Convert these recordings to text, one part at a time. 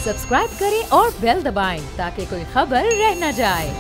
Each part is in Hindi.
सब्सक्राइब करें और बेल दबाएं ताकि कोई खबर रह न जाए।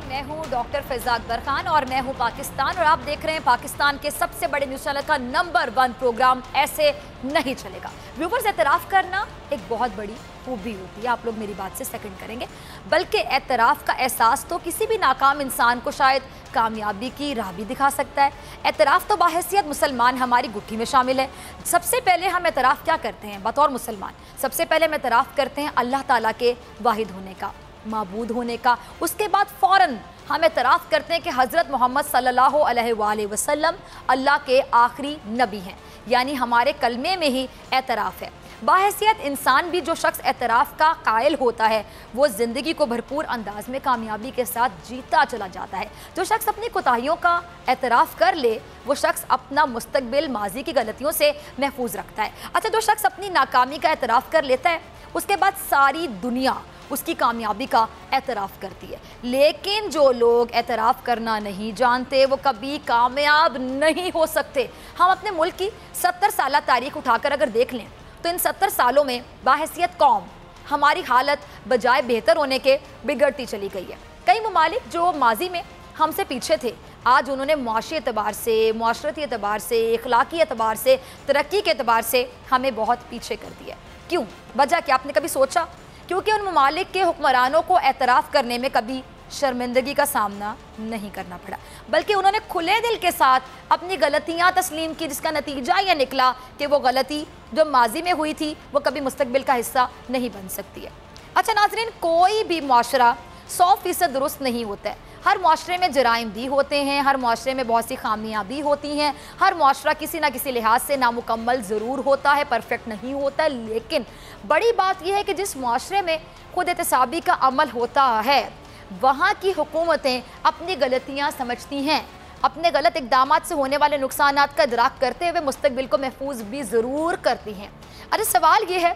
मैं हूं डॉक्टर फ़िज़ा अकबर खान और मैं हूं पाकिस्तान, और आप देख रहे हैं पाकिस्तान के सबसे बड़े न्यूज़ चैनल का नंबर 1 प्रोग्राम ऐसे नहीं चलेगा। व्यूवर्स, एतराफ़ करना एक बहुत बड़ी खूबी होती है, आप लोग मेरी बात से सेकंड करेंगे। बल्कि एतराफ़ का एहसास तो किसी भी नाकाम इंसान को शायद कामयाबी की राह भी दिखा सकता है। एतराफ़ तो बाहैसियत मुसलमान हमारी गुत्थी में शामिल है। सबसे पहले हम एतराफ़ क्या करते हैं बतौर मुसलमान? सबसे पहले हम एतराफ़ करते हैं अल्लाह ताला के वाहिद होने का, माबूद होने का। उसके बाद फ़ौरन हम एतराफ़ करते हैं कि हज़रत मोहम्मद सल्लल्लाहु अलैहि वसल्लम अल्लाह के आखिरी नबी हैं, यानी हमारे कलमे में ही एतराफ़ है। बाहैसियत इंसान भी जो शख्स एतराफ़ का कायल होता है वो ज़िंदगी को भरपूर अंदाज में कामयाबी के साथ जीता चला जाता है। जो शख्स अपनी कोताहियों का एतराफ़ कर ले वो शख्स अपना मुस्तकबिल माजी की गलतियों से महफूज रखता है। अच्छा, जो शख्स अपनी नाकामी का एतराफ़ कर लेता है उसके बाद सारी दुनिया उसकी कामयाबी का एतराफ़ करती है। लेकिन जो लोग एतराफ़ करना नहीं जानते वो कभी कामयाब नहीं हो सकते। हम अपने मुल्क की 70 साल तारीख़ उठाकर अगर देख लें तो इन 70 सालों में बाहैसियत कौम हमारी हालत बजाय बेहतर होने के बिगड़ती चली गई है। कई ममालिक जो माजी में हमसे पीछे थे आज उन्होंने मुआशी एतबार से, मुआशरती एतबार से, इखलाकी एतबार से, तरक्की के एतबार से हमें बहुत पीछे कर दिया। क्यों? वजह क्या? आपने कभी सोचा? क्योंकि उन ममालिक के हुक्मरानों को एतराफ़ करने में कभी शर्मिंदगी का सामना नहीं करना पड़ा, बल्कि उन्होंने खुले दिल के साथ अपनी गलतियां तस्लीम की, जिसका नतीजा ये निकला कि वो गलती जो माजी में हुई थी वो कभी मुस्तकबिल का हिस्सा नहीं बन सकती है। अच्छा नाज़रीन, कोई भी मुआशरा 100% दुरुस्त नहीं होता है। हर मुआशरे में जराइम भी होते हैं, हर मुआशरे में बहुत सी खामियां भी होती हैं, हर मुआशरा किसी ना किसी लिहाज से नामुकम्मल ज़रूर होता है, परफेक्ट नहीं होता। लेकिन बड़ी बात यह है कि जिस मुआशरे में खुद एहतसाबी का अमल होता है वहाँ की हुकूमतें अपनी गलतियाँ समझती हैं, अपने गलत इक़दामात से होने वाले नुकसानात का इदराक करते हुए मुस्तकबिल को महफूज भी ज़रूर करती हैं। अरे सवाल ये है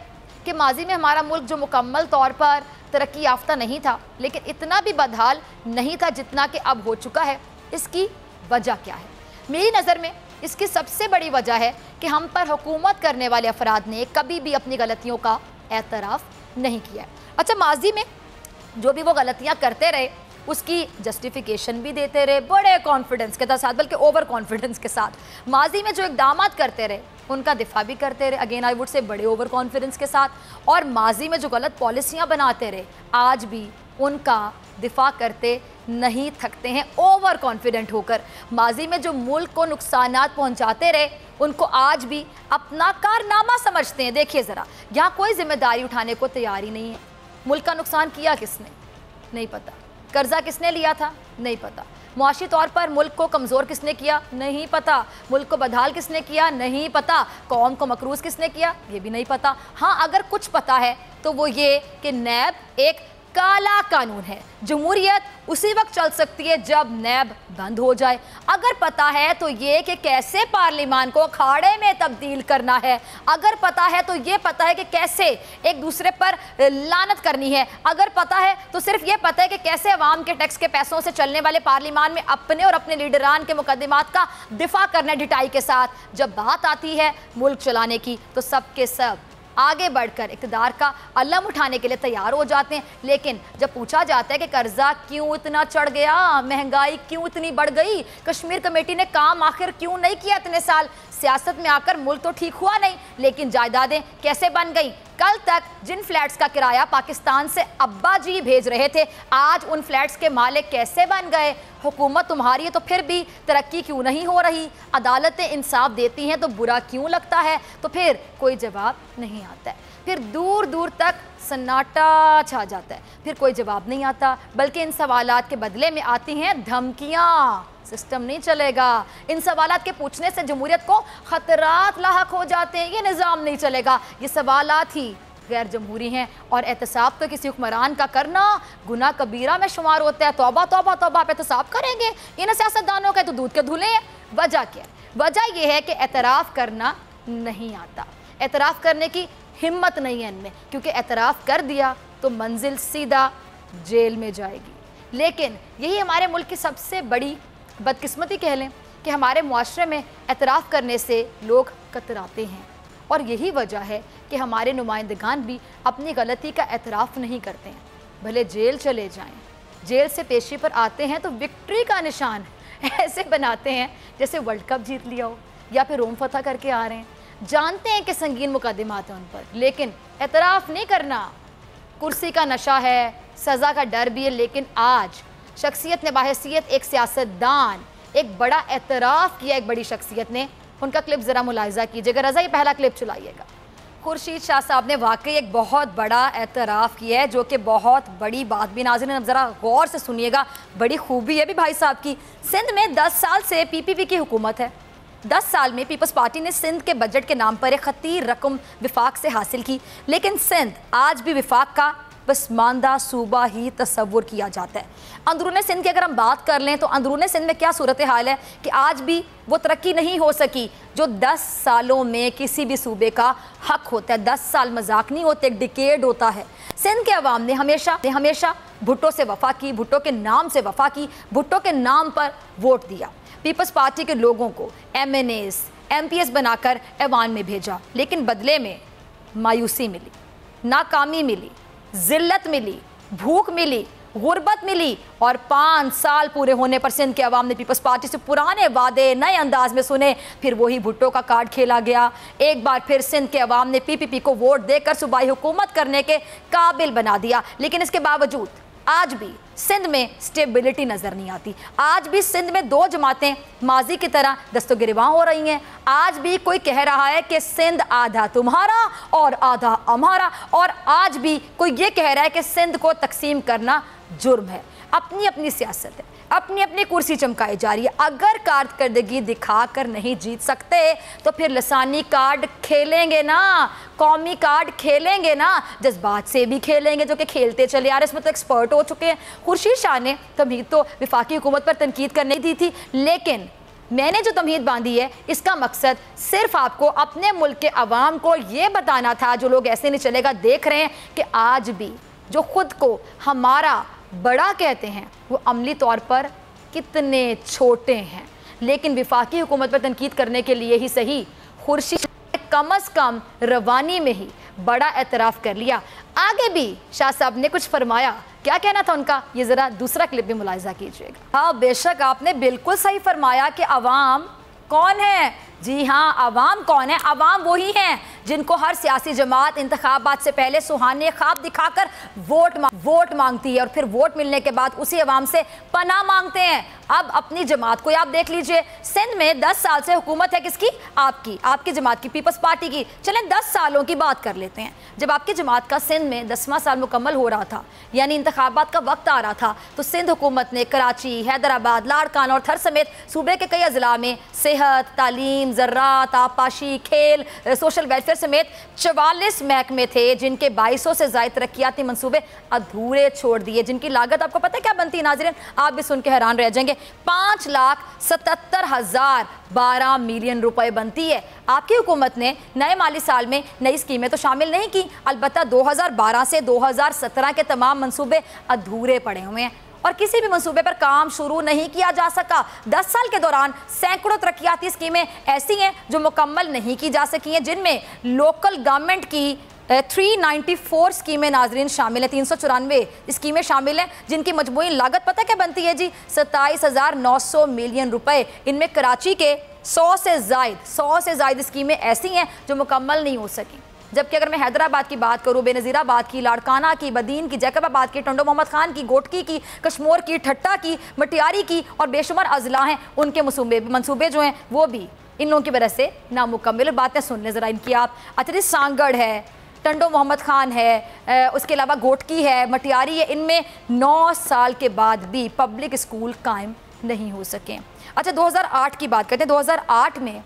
कि माजी में हमारा मुल्क जो मुकम्मल तौर पर तरक्की याफ्ता नहीं था लेकिन इतना भी बदहाल नहीं था जितना कि अब हो चुका है। इसकी वजह क्या है? मेरी नज़र में इसकी सबसे बड़ी वजह है कि हम पर हुकूमत करने वाले अफराद ने कभी भी अपनी गलतियों का एतराफ़ नहीं किया। अच्छा, माजी में जो भी वो गलतियाँ करते रहे उसकी जस्टिफिकेशन भी देते रहे बड़े कॉन्फिडेंस के साथ, बल्कि ओवर कॉन्फिडेंस के साथ। माजी में जो इक़दामात करते रहे उनका दिफा भी करते रहे, अगेन आई वुड से बड़े ओवर कॉन्फिडेंस के साथ। और माजी में जो गलत पॉलिसियाँ बनाते रहे आज भी उनका दिफा करते नहीं थकते हैं ओवर कॉन्फिडेंट होकर। माजी में जो मुल्क को नुकसानात पहुँचाते रहे उनको आज भी अपना कारनामा समझते हैं। देखिए ज़रा, यहाँ कोई जिम्मेदारी उठाने को तैयार ही नहीं है। मुल्क का नुकसान किया किसने? नहीं पता। कर्जा किसने लिया था? नहीं पता। मुआशी तौर पर मुल्क को कमज़ोर किसने किया? नहीं पता। मुल्क को बदहाल किसने किया? नहीं पता। कौम को मकरूज़ किसने किया? ये भी नहीं पता। हाँ, अगर कुछ पता है तो वो ये कि नैब एक काला कानून है, जमहूरियत उसी वक्त चल सकती है जब नैब बंद हो जाए। अगर पता है तो ये कि कैसे पार्लियामान को अखाड़े में तब्दील करना है, अगर पता है तो ये पता है कि कैसे एक दूसरे पर लानत करनी है, अगर पता है तो सिर्फ ये पता है कि कैसे अवाम के टैक्स के पैसों से चलने वाले पार्लियामान में अपने और अपने लीडरान के मुकदमात का दिफा करना है ढिठाई के साथ। जब बात आती है मुल्क चलाने की तो सब के सब आगे बढ़कर इक़्तिदार का अलम उठाने के लिए तैयार हो जाते हैं। लेकिन जब पूछा जाता है कि कर्जा क्यों इतना चढ़ गया, महंगाई क्यों इतनी बढ़ गई, कश्मीर कमेटी ने काम आखिर क्यों नहीं किया इतने साल, सियासत में आकर मुल्क तो ठीक हुआ नहीं लेकिन जायदादें कैसे बन गई? कल तक जिन फ्लैट्स का किराया पाकिस्तान से अब्बा जी भेज रहे थे आज उन फ्लैट्स के मालिक कैसे बन गए? हुकूमत तुम्हारी है तो फिर भी तरक्की क्यों नहीं हो रही? अदालतें इंसाफ देती हैं तो बुरा क्यों लगता है? तो फिर कोई जवाब नहीं आता है। फिर दूर दूर तक सन्नाटा छा जाता है, फिर कोई जवाब नहीं आता, बल्कि इन सवालात के बदले में आती हैं धमकियाँ। सिस्टम नहीं चलेगा, इन सवालात के पूछने से जमहूरियत को खतरात लाहक हो जाते हैं, ये निज़ाम नहीं चलेगा, ये सवालात ही गैर जमहूरी हैं। और एहतसाब तो किसी हुक्मरान का करना गुनाह कबीरा में शुमार होता है। तौबा तौबा तौबा, आप एहतसाब करेंगे? इन सियासतदानों के तो दूध के धुले हैं। वजह क्या है? वजह यह है कि एतराफ़ करना नहीं आता, एतराफ़ करने की हिम्मत नहीं है इनमें, क्योंकि एतराफ़ कर दिया तो मंजिल सीधा जेल में जाएगी। लेकिन यही हमारे मुल्क की सबसे बड़ी बदकिस्मती कह लें कि हमारे मुआशरे में एतराफ़ करने से लोग कतराते हैं, और यही वजह है कि हमारे नुमाइंदगान भी अपनी गलती का एतराफ़ नहीं करते हैं। भले जेल चले जाएं, जेल से पेशी पर आते हैं तो विक्ट्री का निशान ऐसे बनाते हैं जैसे वर्ल्ड कप जीत लिया हो या फिर रोम फतह करके आ रहे हैं। जानते हैं कि संगीन मुकदमात हैं उन पर, लेकिन एतराफ़ नहीं करना। कुर्सी का नशा है, सज़ा का डर भी है, लेकिन आज शख्सियत ने बाहैसियत एक सियासतदान एक बड़ा एतराफ़ किया एक बड़ी शख्सियत ने। उनका क्लिप ज़रा मुलाहिज़ा कीजिएगा। रज़ा, ये पहला क्लिप चलाइएगा। खुर्शीद शाह साहब ने वाकई एक बहुत बड़ा एतराफ़ किया है, जो कि बहुत बड़ी बात भी। नाज़रीन, अब ज़रा गौर से सुनिएगा, बड़ी खूबी है भी भाई साहब की। सिंध में 10 साल से PPP की हुकूमत है। 10 साल में पीपल्स पार्टी ने सिंध के बजट के नाम पर एक खतीर रकम विफाक से हासिल की, लेकिन सिंध आज भी विफाक का पसमानदा सूबा ही तस्वुर किया जाता है। अंदरूनी सिंध की अगर हम बात कर लें तो अंदरूनी सिंध में क्या सूरत हाल है कि आज भी वो तरक्की नहीं हो सकी जो 10 सालों में किसी भी सूबे का हक होता है। 10 साल मजाक नहीं होते, एक डिकेड होता है। सिंध के अवाम ने हमेशा भुट्टो से वफा की, भुट्टो के नाम से वफा की, भुट्टो के नाम पर वोट दिया। पीपल्स पार्टी के लोगों को MNAs MPs बनाकर ऐवान में भेजा, लेकिन बदले में मायूसी मिली, नाकामी मिली, जिल्लत मिली, भूख मिली, गुर्बत मिली, और 5 साल पूरे होने पर सिंध के अवाम ने पीपल्स पार्टी से पुराने वादे नए अंदाज में सुने। फिर वही भुट्टो का कार्ड खेला गया। एक बार फिर सिंध के अवाम ने PPP को वोट देकर सूबाई हुकूमत करने के काबिल बना दिया, लेकिन इसके बावजूद आज भी सिंध में स्टेबिलिटी नज़र नहीं आती। आज भी सिंध में 2 जमातें माजी की तरह दस्तगिरवां हो रही हैं। आज भी कोई कह रहा है कि सिंध आधा तुम्हारा और आधा हमारा, और आज भी कोई ये कह रहा है कि सिंध को तकसीम करना जुर्म है। अपनी अपनी सियासत है, अपनी अपनी कुर्सी चमकाई जा रही है। अगर कारकर्दगी दिखाकर नहीं जीत सकते तो फिर लसानी कार्ड खेलेंगे ना, कौमी कार्ड खेलेंगे ना, जज्बात से भी खेलेंगे, जो कि खेलते चले आ रहे, इसमें तो एक्सपर्ट हो चुके हैं। खुर्शीद शाह ने तमहीद तो विफाकी हुकूमत पर तनकीद करने दी थी, लेकिन मैंने जो तमहीद बांधी है इसका मकसद सिर्फ आपको अपने मुल्क के अवाम को ये बताना था, जो लोग ऐसे नहीं चलेगा देख रहे हैं, कि आज भी जो खुद को हमारा बड़ा कहते हैं वो अमली तौर पर कितने छोटे हैं। लेकिन विफाकी हुकूमत पर तनकीद करने के लिए ही सही, खुर्शीद कम अज़ कम रवानी में ही बड़ा एतराफ़ कर लिया। आगे भी शाह साहब ने कुछ फरमाया, क्या कहना था उनका, ये ज़रा दूसरा क्लिप भी मुलाहिज़ा कीजिएगा। हाँ, बेशक आपने बिल्कुल सही फरमाया कि अवाम कौन है। जी हाँ, अवाम कौन है? अवाम वही हैं जिनको हर सियासी जमात इंतखाबात से पहले सुहाने ख्वाब दिखाकर वोट मांगती है, और फिर वोट मिलने के बाद उसी अवाम से पनाह मांगते हैं। अब अपनी जमात को आप देख लीजिए, सिंध में 10 साल से हुकूमत है किसकी? आपकी जमात की, पीपल्स पार्टी की। चलें 10 सालों की बात कर लेते हैं। जब आपकी जमात का सिंध में 10वां साल मुकम्मल हो रहा था, यानी इंतखाबात का वक्त आ रहा था, तो सिंध हुकूमत ने कराची, हैदराबाद, लाड़काना और थर समेत सूबे के कई अजला में सेहत, तालीम, ज़राअत, आबपाशी, खेल, सोशल वेलफेयर समेत 44 महकमे थे जिनके 2200 से ज़ायद तरक्याती मंसूबे अधूरे छोड़ दिए, जिनकी लागत आपको पता है क्या बनती है? नाज़रीन, आप भी सुन के हैरान रह जाएंगे, 5,77,012 मिलियन रुपए बनती है। आपकी हुकूमत ने नए माली साल में नई स्कीमें तो शामिल नहीं की, अलबत्ता 2012 से 2017 के तमाम मंसूबे अधूरे पड़े हुए हैं और किसी भी मंसूबे पर काम शुरू नहीं किया जा सका। 10 साल के दौरान सैकड़ों तरक्याती स्कीमें ऐसी हैं जो मुकम्मल नहीं की जा सकी हैं, जिनमें लोकल गवर्नमेंट की 394 स्कीमें नाजरीन शामिल हैं, 394 स्कीमें शामिल हैं, जिनकी मजमूई लागत पता क्या बनती है जी? 27,900 मिलियन रुपए। इनमें कराची के 100 से ज़ायद स्कीमें ऐसी हैं जो मुकम्मल नहीं हो सकी। जबकि अगर मैं हैदराबाद की बात करूँ, बेनज़ीराबाद की, लाड़काना की, बदीन की, जैकबाबाद की, टंडो मोहम्मद खान की, गोटकी की, कश्मोर की, ठट्टा की, मटियारी की और बेशुमार अजला हैं, उनके मंसूबे जो हैं वो भी इन लोगों की वजह से नामुकम्मल। बातें सुन लें ज़रा इनकी आप। अच्छा, सांगड़ है, टंडो मोहम्मद खान है, उसके अलावा गोटकी है, मटियारी है, इनमें 9 साल के बाद भी पब्लिक स्कूल कायम नहीं हो सके। अच्छा, 2008 की बात करते हैं। 2008 में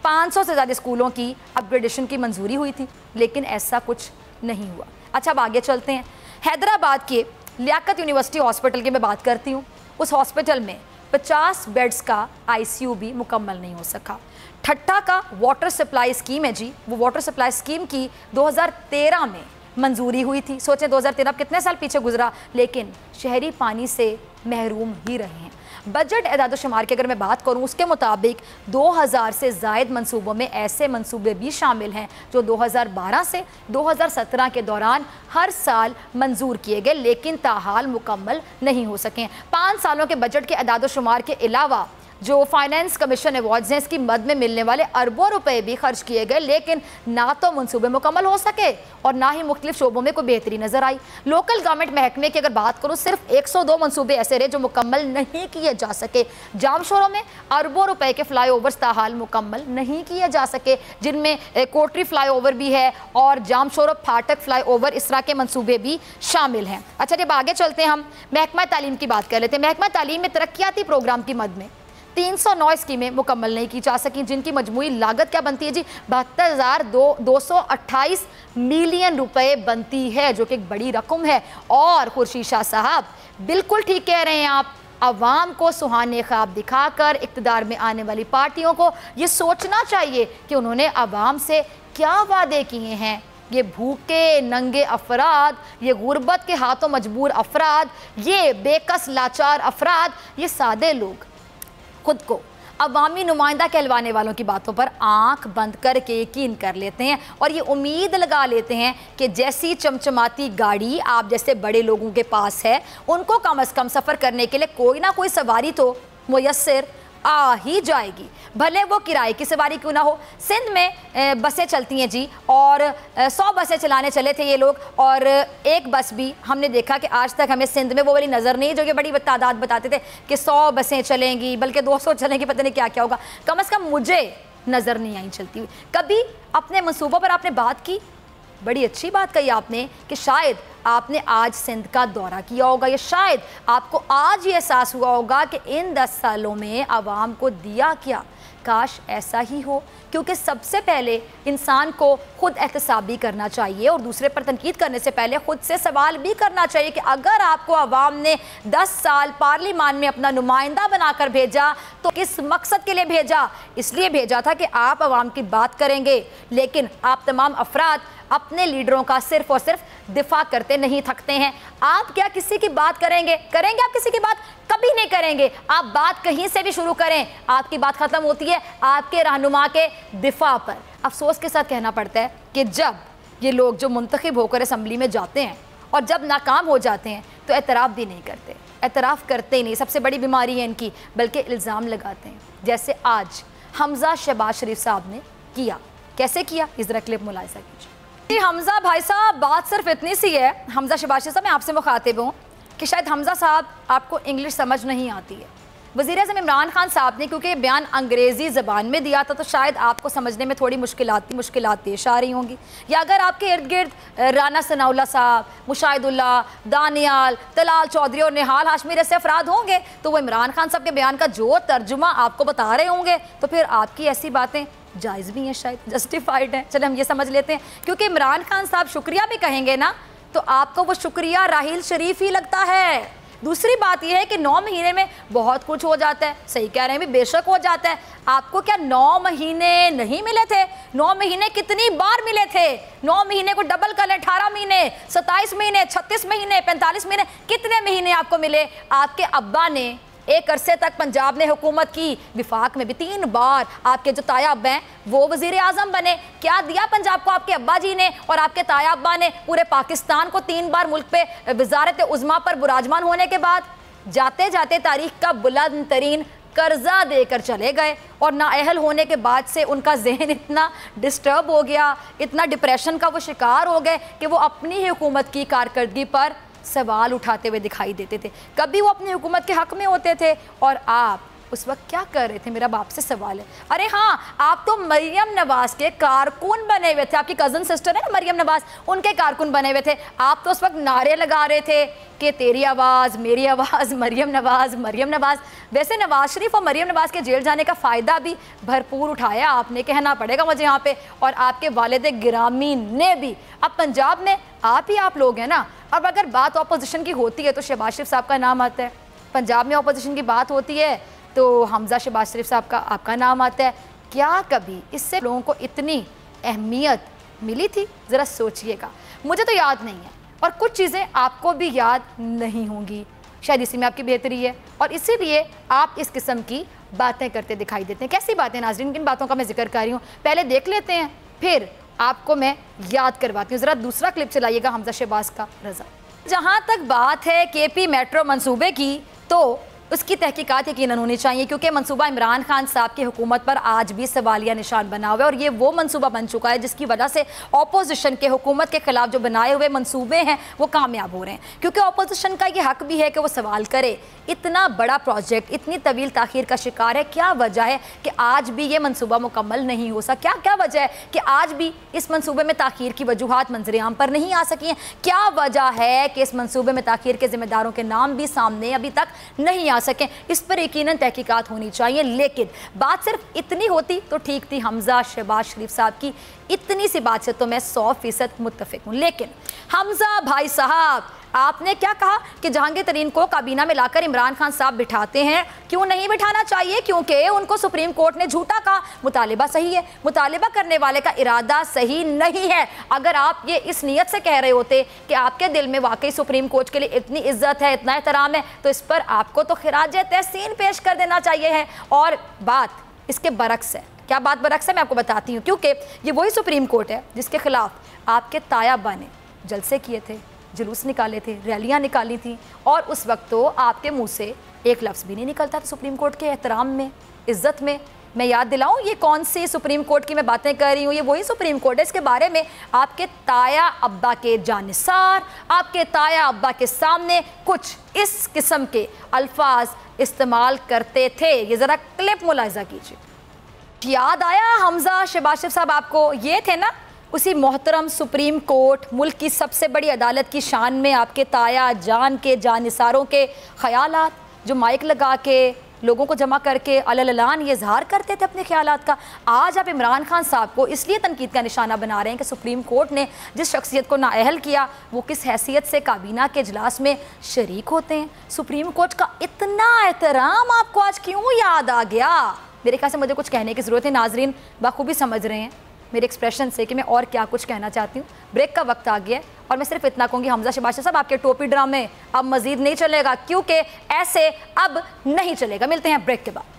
500 से ज़्यादा स्कूलों की अपग्रेडेशन की मंजूरी हुई थी, लेकिन ऐसा कुछ नहीं हुआ। अच्छा, अब आगे चलते हैं। हैदराबाद के लियाकत यूनिवर्सिटी हॉस्पिटल की मैं बात करती हूँ। उस हॉस्पिटल में 50 बेड्स का ICU भी मुकम्मल नहीं हो सका। ठट्टा का वाटर सप्लाई स्कीम है जी, वो वाटर सप्लाई स्कीम की 2013 में मंजूरी हुई थी। सोचें 2013 कितने साल पीछे गुजरा, लेकिन शहरी पानी से महरूम ही रहे हैं। बजट एदाद-ओ-शुमार की अगर मैं बात करूं, उसके मुताबिक 2000 से ज़ायद मंसूबों में ऐसे मंसूबे भी शामिल हैं जो 2012 से 2017 के दौरान हर साल मंजूर किए गए, लेकिन ताहाल मुकम्मल नहीं हो सके। 5 सालों के बजट के एदाद-ओ-शुमार के अलावा जो फाइनेंस कमीशन अवार्ड्स हैं, इसकी मद में मिलने वाले अरबों रुपए भी खर्च किए गए, लेकिन ना तो मंसूबे मुकम्मल हो सके और ना ही मुख्तलिफ शोबों में कोई बेहतरी नजर आई। लोकल गवर्नमेंट महकमे की अगर बात करूँ, सिर्फ 102 मंसूबे ऐसे रहे जो मुकम्मल नहीं किए जा सके। जामशोरों में अरबों रुपए के फ्लाई ओवर्स ताहाल मुकम्मल नहीं किए जा सके, जिनमें कोटरी फ्लाई ओवर भी है और जामशोर फाटक फ्लाई ओवर, इस तरह के मंसूबे भी शामिल हैं। अच्छा, जब आगे चलते हैं, हम महकमा तालीम की बात कर लेते हैं। महकमा तालीम में तरक्याती प्रोग्राम की मद में 309 स्कीमें मुकम्मल नहीं की जा सकी, जिनकी मजमूई लागत क्या बनती है जी, 72,228 मिलियन रुपए बनती है, जो कि एक बड़ी रकम है। और खुर्शीद शाह साहब बिल्कुल ठीक कह रहे हैं आप, अवाम को सुहाने ख्वाब दिखाकर इक़्तिदार में आने वाली पार्टियों को ये सोचना चाहिए कि उन्होंने अवाम से क्या वादे किए हैं। ये भूखे नंगे अफराद, ये गुर्बत के हाथों मजबूर अफराद, ये बेकस लाचार अफराद, ये सादे लोग खुद को अवामी नुमाइंदा कहलवाने वालों की बातों पर आंख बंद करके यकीन कर लेते हैं और ये उम्मीद लगा लेते हैं कि जैसी चमचमाती गाड़ी आप जैसे बड़े लोगों के पास है, उनको कम से कम सफ़र करने के लिए कोई ना कोई सवारी तो मुयस्सर आ ही जाएगी, भले वो किराए की सवारी क्यों ना हो। सिंध में बसें चलती हैं जी, और 100 बसें चलाने चले थे ये लोग, और एक बस भी हमने देखा कि आज तक हमें सिंध में वो वाली नज़र नहीं, जो कि बड़ी तादाद बताते थे कि 100 बसें चलेंगी, बल्कि 200 चलेंगी, पता नहीं क्या क्या होगा। कम से कम मुझे नज़र नहीं आई चलती हुई। कभी अपने मंसूबों पर आपने बात की? बड़ी अच्छी बात कही आपने कि शायद आपने आज सिंध का दौरा किया होगा, या शायद आपको आज ये एहसास हुआ होगा कि इन 10 सालों में आवाम को दिया क्या। काश ऐसा ही हो, क्योंकि सबसे पहले इंसान को खुद एहतसाबी करना चाहिए और दूसरे पर तनकीद करने से पहले खुद से सवाल भी करना चाहिए कि अगर आपको आवाम ने 10 साल पार्लियामान में अपना नुमाइंदा बनाकर भेजा तो किस मकसद के लिए भेजा? इसलिए भेजा था कि आप आवाम की बात करेंगे, लेकिन आप तमाम अफराद अपने लीडरों का सिर्फ और सिर्फ दिफा करते नहीं थकते हैं। आप क्या किसी की बात करेंगे? आप किसी की बात कभी नहीं करेंगे। आप बात कहीं से भी शुरू करें, आपकी बात खत्म होती है आपके रहनुमा के दिफा पर। अफसोस के साथ कहना पड़ता है कि जब ये लोग जो मुंतखब होकर असम्बली में जाते हैं और जब नाकाम हो जाते हैं तो एतराफ़ भी नहीं करते, एतराफ़ करते ही नहीं। सबसे बड़ी बीमारी है इनकी, बल्कि इल्ज़ाम लगाते हैं, जैसे आज हमजा शहबाज शरीफ साहब ने किया। कैसे किया, इस तरह क्लिप मुलाहिज़ा कीजिए। जी हमजा भाई साहब, बात सिर्फ इतनी सी है, हमजा शहबाज शरीफ साहब, मैं आपसे मुखातिब हूँ कि शायद हमजा साहब आपको इंग्लिश समझ नहीं आती है। वज़ीर-ए-आज़म इमरान खान साहब ने क्योंकि बयान अंग्रेज़ी ज़बान में दिया था, तो शायद आपको समझने में थोड़ी मुश्किलात पेश आ रही होंगी। या अगर आपके इर्द गिर्द राना सनाउल्लाह साहब, मुशाहिदुल्लाह, दानियाल, तलाल चौधरी और निहाल हाशमी जैसे अफराद होंगे, तो वो इमरान खान साहब के बयान का जो तर्जुमा आपको बता रहे होंगे, तो फिर आपकी ऐसी बातें जायज़ भी हैं, शायद जस्टिफाइड हैं। चले हम ये समझ लेते हैं, क्योंकि इमरान खान साहब शुक्रिया भी कहेंगे ना, तो आपको वो शुक्रिया राहील शरीफ ही लगता है। दूसरी बात यह है कि 9 महीने में बहुत कुछ हो जाता है। सही कह रहे हैं, भी बेशक हो जाता है। आपको क्या 9 महीने नहीं मिले थे? 9 महीने कितनी बार मिले थे? 9 महीने को डबल कर लें, 18 महीने, 27 महीने, 36 महीने, 45 महीने, कितने महीने आपको मिले? आपके अब्बा ने एक अरसे तक पंजाब ने हुकूमत की, विफाक में भी 3 बार आपके जो ताया अब्बा हैं वो वज़ीर आज़म बने। क्या दिया पंजाब को आपके अब्बा जी ने और आपके ताया अब्बा ने? पूरे पाकिस्तान को 3 बार मुल्क पे वज़ारत उज़्मा पर बुराजमान होने के बाद जाते जाते तारीख का बुलंद तरीन कर्जा देकर चले गए, और नाअहल होने के बाद से उनका जहन इतना डिस्टर्ब हो गया, इतना डिप्रेशन का वो शिकार हो गए कि वो अपनी ही हुकूमत की कारकर्दगी पर सवाल उठाते हुए दिखाई देते थे। कभी वो अपनी हुकूमत के हक में होते थे, और आप उस वक्त क्या कर रहे थे? मेरा बाप से सवाल है। अरे हाँ, आप तो मरियम नवाज के कारकुन बने हुए थे। आपकी कज़न सिस्टर है ना मरियम नवाज, उनके कारकुन बने हुए थे। आप तो उस वक्त नारे लगा रहे थे कि तेरी आवाज़ मेरी आवाज़, मरियम नवाज मरियम नवाज। वैसे नवाज शरीफ और मरियम नवाज के जेल जाने का फ़ायदा भी भरपूर उठाया आपने, कहना पड़ेगा मुझे यहाँ पे, और आपके वालिद गिरामी ने भी। अब पंजाब में आप ही आप लोग हैं ना। अब अगर बात अपोजिशन की होती है तो शहबाज शरीफ साहब का नाम आता है, पंजाब में अपोजिशन की बात होती है तो हमजा शहबाज शरीफ साहब का आपका नाम आता है। क्या कभी इससे लोगों को इतनी अहमियत मिली थी, ज़रा सोचिएगा। मुझे तो याद नहीं है और कुछ चीज़ें आपको भी याद नहीं होंगी, शायद इसी में आपकी बेहतरी है और इसीलिए आप इस किस्म की बातें करते दिखाई देते हैं। कैसी बातें नाज़रीन, किन बातों का मैं जिक्र कर रही हूँ पहले देख लेते हैं, फिर आपको मैं याद करवाती हूँ। ज़रा दूसरा क्लिप चलाइएगा हमजा शहबाज का। रज़ा, जहाँ तक बात है केपी मेट्रो मंसूबे की, तो उसकी तहकीकात यकीनन होनी चाहिए क्योंकि मंसूबा इमरान खान साहब की हुकूमत पर आज भी सवालिया निशान बना हुआ है और ये वो मंसूबा बन चुका है जिसकी वजह से अपोजिशन के हुकूमत के खिलाफ जो बनाए हुए मंसूबे हैं वो कामयाब हो रहे हैं, क्योंकि अपोजिशन का ये हक भी है कि वो सवाल करे। इतना बड़ा प्रोजेक्ट इतनी तवील ताखीर का शिकार है, क्या वजह है कि आज भी ये मंसूबा मुकम्मल नहीं हो सका? क्या वजह है कि आज भी इस मंसूबे में ताखीर की वजूहात मंजर-ए-आम पर नहीं आ सकी हैं? क्या वजह है कि इस मंसूबे में ताखीर के जिम्मेदारों के नाम भी सामने अभी तक नहीं आ सके? इस पर यकीनन तहकीकात होनी चाहिए। लेकिन बात सिर्फ इतनी होती तो ठीक थी, हमजा शहबाज शरीफ साहब की इतनी सी बात से तो मैं 100% मुत्तफिक हूँ। लेकिन हमजा भाई साहब, आपने क्या कहा कि जहांगीर तरीन को काबीना में लाकर इमरान खान साहब बिठाते हैं, क्यों नहीं बिठाना चाहिए? क्योंकि उनको सुप्रीम कोर्ट ने झूठा कहा। मुतालिबा सही है, मुतालिबा करने वाले का इरादा सही नहीं है। अगर आप ये इस नीयत से कह रहे होते कि आपके दिल में वाकई सुप्रीम कोर्ट के लिए इतनी इज्जत है, इतना एहतराम है, तो इस पर आपको तो खिराज तहसीन पेश कर देना चाहिए है। और बात इसके बरक्स है। क्या बात बरक्स है? मैं आपको बताती हूँ, क्योंकि ये वही सुप्रीम कोर्ट है जिसके खिलाफ आपके तायाबा ने जलसे किए थे, जुलूस निकाले थे, रैलियां निकाली थी और उस वक्त तो आपके मुंह से एक लफ्ज़ भी नहीं निकलता था सुप्रीम कोर्ट के एहतराम में, इज्जत में। मैं याद दिलाऊं, ये कौन सी सुप्रीम कोर्ट की मैं बातें कर रही हूँ? ये वही सुप्रीम कोर्ट है इसके बारे में आपके ताया अब्बा के जानिसार, आपके ताया अब्बा के सामने कुछ इस किस्म के अल्फाज इस्तेमाल करते थे। ये ज़रा क्लिप मुलाहिजा कीजिए। याद आया हमजा शहबाज शरीफ साहब आपको? ये थे ना उसी मोहतरम सुप्रीम कोर्ट, मुल्क की सबसे बड़ी अदालत की शान में आपके ताया जान के जानिसारों के ख्यालात जो माइक लगा के लोगों को जमा करके अललान ये इजहार करते थे अपने ख्यालात का। आज आप इमरान खान साहब को इसलिए तनकीद का निशाना बना रहे हैं कि सुप्रीम कोर्ट ने जिस शख्सियत को नाअहल किया वो किस हैसियत से काबीना के इजलास में शरीक होते हैं। सुप्रीम कोर्ट का इतना एहतराम आपको आज क्यों याद आ गया? मेरे ख्याल से मुझे कुछ कहने की ज़रूरत है। नाजरीन बाखूबी समझ रहे हैं मेरे एक्सप्रेशन से कि मैं और क्या कुछ कहना चाहती हूँ। ब्रेक का वक्त आ गया है और मैं सिर्फ इतना कहूँगी, हमजा शहबाज साहब आपके टोपी ड्रामे अब मजीद नहीं चलेगा, क्योंकि ऐसे अब नहीं चलेगा। मिलते हैं ब्रेक के बाद।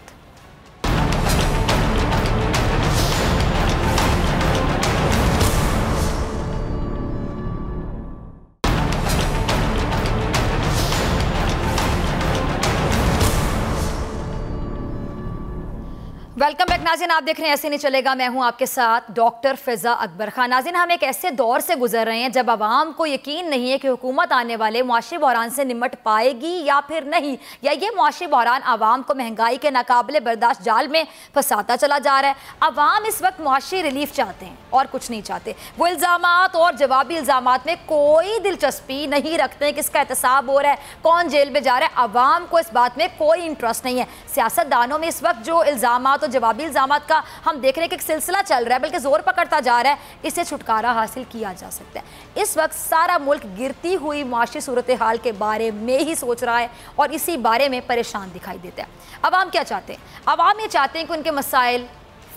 वेलकम बैक नाज़रीन, आप देख रहे हैं ऐसे नहीं चलेगा। मैं हूं आपके साथ डॉक्टर फ़िज़ा अकबर खान। नाज़रीन, हम एक ऐसे दौर से गुजर रहे हैं जब आवाम को यकीन नहीं है कि हुकूमत आने वाले मुआशी बहरान से निमट पाएगी या फिर नहीं, या ये मुआशी बहरान आवाम को महंगाई के नाकाबिले बर्दाश्त जाल में फंसाता चला जा रहा है। आवाम इस वक्त मुआशी रिलीफ चाहते हैं और कुछ नहीं चाहते। वो इल्ज़ामात और जवाबी इल्ज़ामात में कोई दिलचस्पी नहीं रखते हैं। किसका एहतसाब हो रहा है, कौन जेल में जा रहा है, आवाम को इस बात में कोई इंटरेस्ट नहीं है। सियासतदानों में इस वक्त जो इल्ज़ामात जवाबी इल्ज़ामात का हम देख रहे हैं कि एक सिलसिला चल रहा है, बल्कि जोर पकड़ता जा रहा है, इससे छुटकारा हासिल किया जा सकता है। इस वक्त सारा मुल्क गिरती हुई माशी सूरत हाल के बारे में ही सोच रहा है और इसी बारे में परेशान दिखाई देता है। अवाम क्या चाहते हैं? अवाम ये चाहते हैं कि उनके मसाइल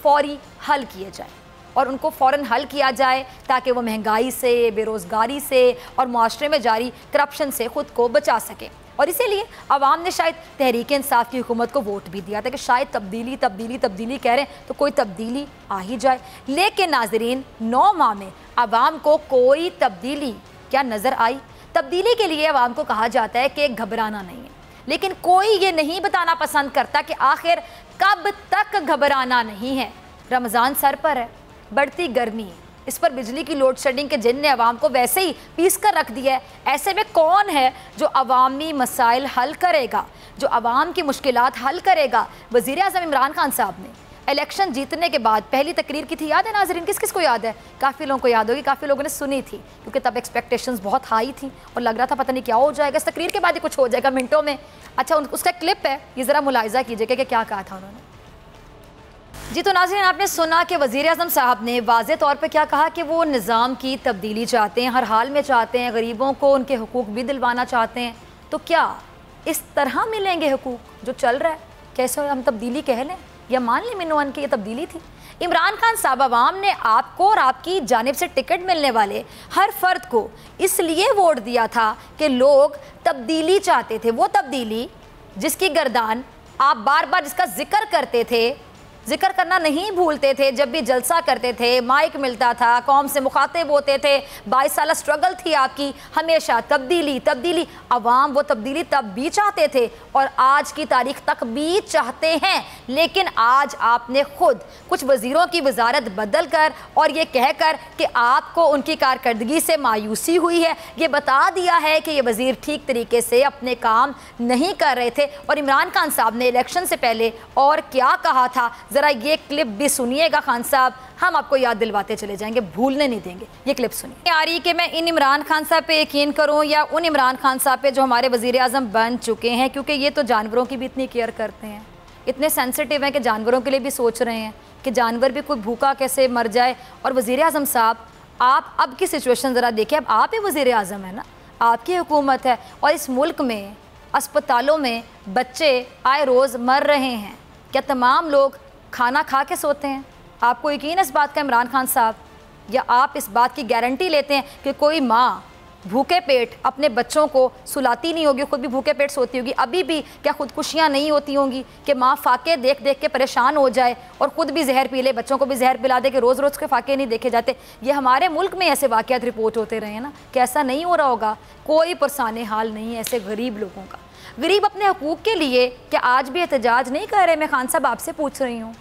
फौरी हल किए जाए और उनको फ़ौरन हल किया जाए ताकि वो महंगाई से, बेरोज़गारी से और मुआशरे में जारी करप्शन से ख़ुद को बचा सकें। और इसीलिए आवाम ने शायद तहरीक इंसाफ की हुकूमत को वोट भी दिया था कि शायद तब्दीली तब्दीली तब्दीली कह रहे हैं तो कोई तब्दीली आ ही जाए। लेकिन नाजरीन, 9 माह में आवाम को कोई तब्दीली क्या नज़र आई? तब्दीली के लिए आवाम को कहा जाता है कि घबराना नहीं है, लेकिन कोई ये नहीं बताना पसंद करता कि आखिर कब तक घबराना नहीं है। रमज़ान सर पर है, बढ़ती गर्मी है, इस पर बिजली की लोड शेडिंग के जिन ने अवाम को वैसे ही पीस कर रख दिया है। ऐसे में कौन है जो अवामी मसाइल हल करेगा, जो अवाम की मुश्किलात हल करेगा? वज़ीर आज़म इमरान खान साहब ने इलेक्शन जीतने के बाद पहली तकरीर की थी, याद है नाज़रीन? किस किस को याद है? काफ़ी लोगों को याद होगी, काफ़ी लोगों ने सुनी थी क्योंकि तब एक्सपेक्टेशंस बहुत हाई थी और लग रहा था पता नहीं क्या हो जाएगा, इस तकरीर के बाद ही कुछ हो जाएगा मिनटों में। अच्छा, उसका क्लिप है, ये ज़रा मुलाहिजा कीजिए कि क्या कहा था उन्होंने। जी तो नाज़रीन, आपने सुना कि वज़ीर आज़म साहब ने वाज़े तौर पे क्या कहा कि वो निज़ाम की तब्दीली चाहते हैं, हर हाल में चाहते हैं, गरीबों को उनके हुकूक भी दिलवाना चाहते हैं। तो क्या इस तरह मिलेंगे हुकूक जो चल रहा है? कैसे हम तब्दीली कह लें? या मान ली मिनोअन की ये तब्दीली थी? इमरान खान साहब अवाम ने आपको और आपकी जानिब से टिकट मिलने वाले हर फर्द को इसलिए वोट दिया था कि लोग तब्दीली चाहते थे, वो तब्दीली जिसकी गर्दान आप बार बार जिसका जिक्र करते थे, जिक्र करना नहीं भूलते थे। जब भी जलसा करते थे, माइक मिलता था, कौम से मुखातिब होते थे, 22 साल स्ट्रगल थी आपकी, हमेशा तब्दीली तब्दीली। अवाम वो तब्दीली तब भी चाहते थे और आज की तारीख तक भी चाहते हैं। लेकिन आज आपने खुद कुछ वज़ीरों की वजारत बदल कर और ये कहकर कि आपको उनकी कारकर्दगी से मायूसी हुई है, ये बता दिया है कि ये वज़ीर ठीक तरीके से अपने काम नहीं कर रहे थे। और इमरान खान साहब ने इलेक्शन से पहले और क्या कहा था, ज़रा ये क्लिप भी सुनिएगा खान साहब, हम आपको याद दिलवाते चले जाएंगे, भूलने नहीं देंगे। ये क्लिप सुनिए। आ रही कि मैं इन इमरान खान साहब पे यकीन करूं या उन इमरान खान साहब पे जो हमारे वज़ीर आज़म बन चुके हैं, क्योंकि ये तो जानवरों की भी इतनी केयर करते हैं, इतने सेंसिटिव हैं कि जानवरों के लिए भी सोच रहे हैं कि जानवर भी कोई भूखा कैसे मर जाए। और वज़ीर आज़म साहब, आप अब की सिचुएशन ज़रा देखिए, अब आप ही वज़ीर आज़म है ना, आपकी हुकूमत है और इस मुल्क में अस्पतालों में बच्चे आए रोज़ मर रहे हैं। क्या तमाम लोग खाना खा के सोते हैं? आपको यकीन है इस बात का इमरान खान साहब, या आप इस बात की गारंटी लेते हैं कि कोई माँ भूखे पेट अपने बच्चों को सुलाती नहीं होगी, खुद भी भूखे पेट सोती होगी? अभी भी क्या खुदकुशियाँ नहीं होती होंगी कि माँ फाके देख देख के परेशान हो जाए और ख़ुद भी जहर पी ले, बच्चों को भी जहर पिला दे कि रोज़ रोज़ के फाके नहीं देखे जाते? ये हमारे मुल्क में ऐसे वाक़यात रिपोर्ट होते रहे हैं ना, कि ऐसा नहीं हो रहा होगा? कोई परेशान हाल नहीं है ऐसे गरीब लोगों का। गरीब अपने हकूक़ के लिए क्या आज भी एहतजाज नहीं कर रहे? मैं खान साहब आपसे पूछ रही हूँ,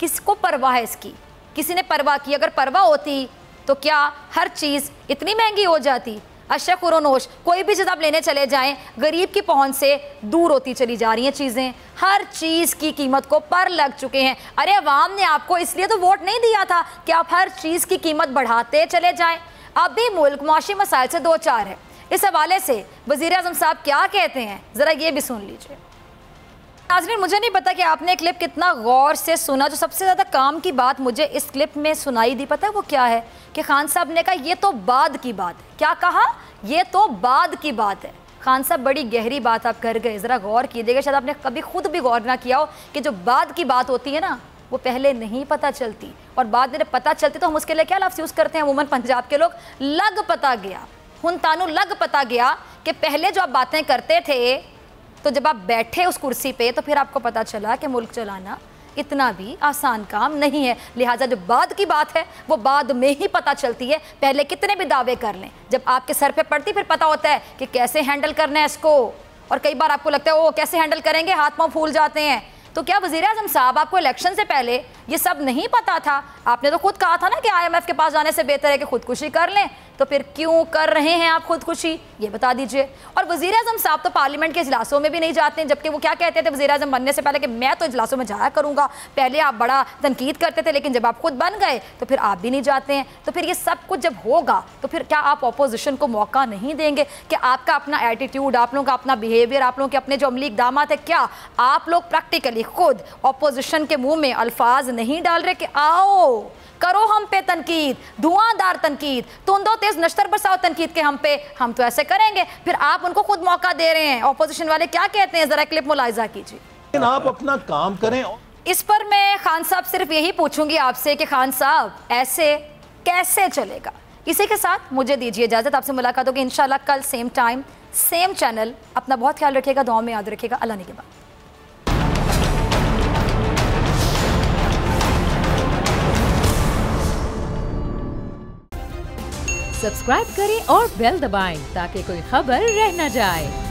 किसको परवाह है इसकी? किसी ने परवाह की? अगर परवाह होती तो क्या हर चीज़ इतनी महंगी हो जाती? अशरफ खुरोनोश, कोई भी चीज़ आप लेने चले जाएं, गरीब की पहुंच से दूर होती चली जा रही हैं चीज़ें। हर चीज़ की कीमत को पर लग चुके हैं। अरे अवाम ने आपको इसलिए तो वोट नहीं दिया था कि आप हर चीज़ की कीमत बढ़ाते चले जाएँ। अब भी मुल्क मुआशी मसाइल से दो चार है। इस हवाले से वज़ीर आज़म साहब क्या कहते हैं, ज़रा ये भी सुन लीजिए। नाज़रीन, मुझे नहीं पता कि आपने क्लिप कितना गौर से सुना। जो सबसे ज़्यादा काम की बात मुझे इस क्लिप में सुनाई दी, पता है वो क्या है? कि खान साहब ने कहा ये तो बाद की बात है। क्या कहा? ये तो बाद की बात है। खान साहब बड़ी गहरी बात आप कर गए, ज़रा गौर कीजिएगा। शायद आपने कभी खुद भी गौर ना किया हो कि जो बाद की बात होती है ना, वो पहले नहीं पता चलती, और बाद में पता चलती तो हम उसके लिए क्या लफ्ज़ यूज़ करते हैं अमूमन पंजाब के लोग, लग पता गया। हुन तानू लग पता गया कि पहले जो आप बातें करते थे, तो जब आप बैठे उस कुर्सी पे तो फिर आपको पता चला कि मुल्क चलाना इतना भी आसान काम नहीं है। लिहाजा जो बाद की बात है वो बाद में ही पता चलती है। पहले कितने भी दावे कर लें, जब आपके सर पे पड़ती फिर पता होता है कि कैसे हैंडल करना है इसको। और कई बार आपको लगता है वो कैसे हैंडल करेंगे, हाथ पांव फूल जाते हैं। तो क्या वज़ीर आज़म साहब, आपको इलेक्शन से पहले ये सब नहीं पता था? आपने तो खुद कहा था ना कि IMF के पास जाने से बेहतर है कि खुदकुशी कर लें। तो फिर क्यों कर रहे हैं आप खुदकुशी, ये बता दीजिए। और वज़ीर आज़म साहब तो पार्लियामेंट के इजलासों में भी नहीं जाते हैं, जबकि वो क्या कहते थे वज़ीर आज़म बनने से पहले कि मैं तो इजलासों में जाया करूँगा। पहले आप बड़ा तनकीद करते थे, लेकिन जब आप खुद बन गए तो फिर आप भी नहीं जाते हैं। तो फिर ये सब कुछ जब होगा तो फिर क्या आप अपोजिशन को मौका नहीं देंगे कि आपका अपना एटीट्यूड, आप लोगों का अपना बिहेवियर, आप लोगों के अपने जो अमली इक़दाम है, क्या आप लोग प्रैक्टिकली खुद अपोजिशन के मुँह में अल्फाज नहीं डाल रहे कि आओ करो हम पे तनकीद, धुआंधार तनकीद, तुंदो तेज नश्तर बरसाओ तनकीद के हम पे, हम तो ऐसे करेंगे? फिर आप उनको खुद मौका दे रहे हैं। ऑपोजिशन वाले क्या कहते हैं, जरा क्लिप मुलाहिजा कीजिए। लेकिन आप अपना काम करें। इस पर मैं खान साहब सिर्फ यही पूछूंगी आपसे कि खान साहब ऐसे कैसे चलेगा? इसी के साथ मुझे दीजिए इजाजत, आपसे मुलाकात होगी इंशाल्लाह कल सेम टाइम सेम चैनल। अपना बहुत ख्याल रखिएगा, दुआ में याद रखिएगा। अल्लाह ने के बाद। सब्सक्राइब करें और बेल दबाएं ताकि कोई खबर रह न जाए।